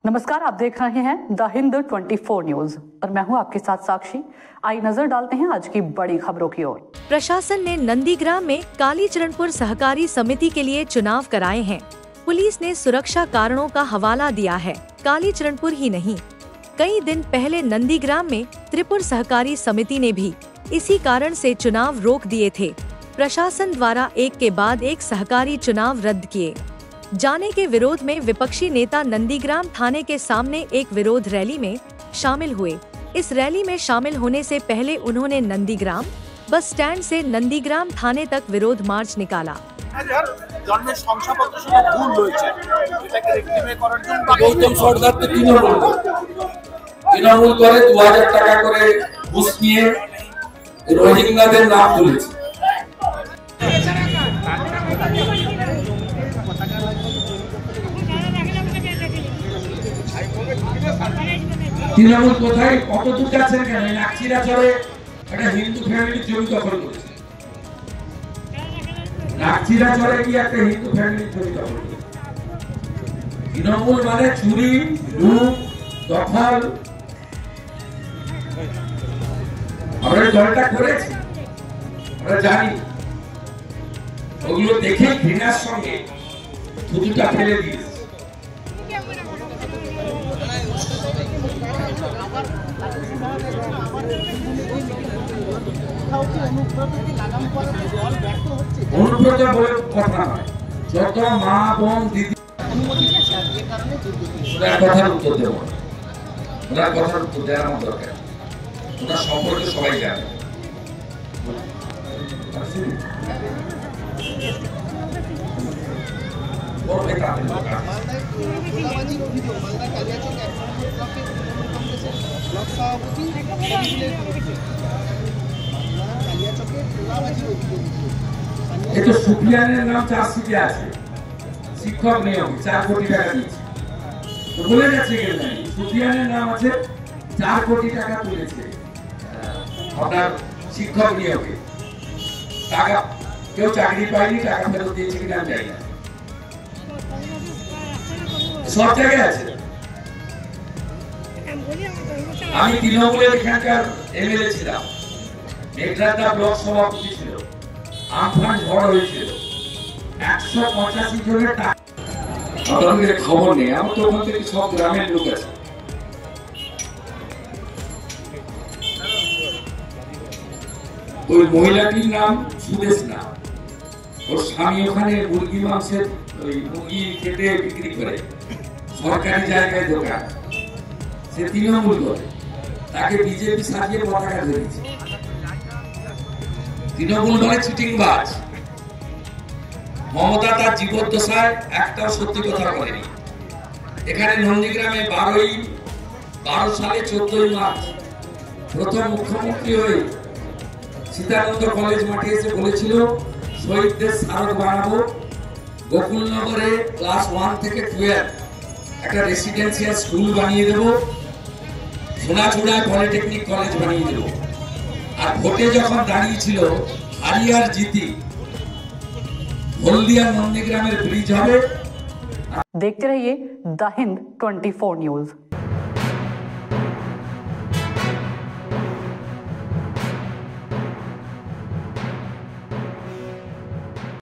नमस्कार, आप देख रहे हैं द हिंद 24 न्यूज और मैं हूं आपके साथ साक्षी। आई नजर डालते हैं आज की बड़ी खबरों की ओर। प्रशासन ने नंदीग्राम में कालीचरणपुर सहकारी समिति के लिए चुनाव कराए हैं। पुलिस ने सुरक्षा कारणों का हवाला दिया है। कालीचरणपुर ही नहीं, कई दिन पहले नंदीग्राम में त्रिपुर सहकारी समिति ने भी इसी कारण से चुनाव रोक दिए थे। प्रशासन द्वारा एक के बाद एक सहकारी चुनाव रद्द किए जाने के विरोध में विपक्षी नेता नंदीग्राम थाने के सामने एक विरोध रैली में शामिल हुए। इस रैली में शामिल होने से पहले उन्होंने नंदीग्राम बस स्टैंड से नंदीग्राम थाने तक विरोध मार्च निकाला। গৌতম সরকার তো তৃণমূল করে 2000 টাকা করে ঘুষ নিয়ে রোহিঙ্গাদের নাম তুলেছে। তৃণমূল কোথায় কত দূর যাচ্ছে কেন? নাকচিরা চলে একটা হিন্দু ফ্যামিলির জমি দখল করেছে। নাকচিরা চলে কি একটা হিন্দু ফ্যামিলির জমি দখল করেছে। তৃণমূল মানে চুরি, লুট, দখল। আমরা দলটা করেছি, আমরা জানি। ওগুলো দেখে ঘৃণার সঙ্গে থুতুটা ফেলে দিয়েছে। অনুব্রত বলে কথা নয়, যত মা বোন দিদি ওনার কথার উত্তর দেব, ওনার কথার উত্তর দেওয়ার আমার দরকার। ওনার সম্পর্কে সবাই জানে। সুফিয়ানের নাম চার্জশিটে আছে, শিক্ষক নিয়োগ 4 কোটি টাকা দিয়েছে। বলে যাচ্ছে সুফিয়ানের নাম আছে, 4 কোটি টাকা তুলেছে আপনার শিক্ষক নিয়োগে। টাকা কেউ চাকরি পায়নি, টাকা ফেরত দিয়েছে কিনা আমি জানি না। সব জায়গায় আছে। আমি তৃণমূলের এখানকার এমএলএ ছিলাম, মেঘরাটা ব্লক সভাপতি ছিল। আমফান ঝড় হয়েছিল, 185 জনের টাকা। আপনাদের খবর নেই, আমার তো ওখান থেকে সব গ্রামের লোক আছে। ওই মহিলাটির নাম সুদেশ না, ওর স্বামী ওখানে মুরগি মাংসের ওই মুরগি কেটে বিক্রি করে, সরকারি জায়গায় দোকান। সে তৃণমূল করে, তাকে বিজেপি সাজিয়ে পতাকা ধরেছে। তৃণমূল মানে চিটিংবাজ। মমতা তার জীবদ্দশায় একটাও সত্যি কথা বলেনি। এখানে নন্দীগ্রামে 12 সালে 14 মার্চ প্রথম মুখ্যমন্ত্রী হয়ে সীতানন্দ কলেজ মাঠে এসে বলেছিল শহীদদের স্মারক বানাবো, গোকুলনগরে ক্লাস 1 থেকে 12 একটা রেসিডেন্সিয়াল স্কুল বানিয়ে দেবো, সোনাচূড়ায় পলিটেকনিক কলেজ বানিয়ে দেবো। আর ভোটে যখন দাঁড়িয়েছিল হারিয়ার জিতি, হলদিয়া নন্দীগ্রামের ব্রিজ হবে। देखते रहिए द हिंद 24 न्यूज।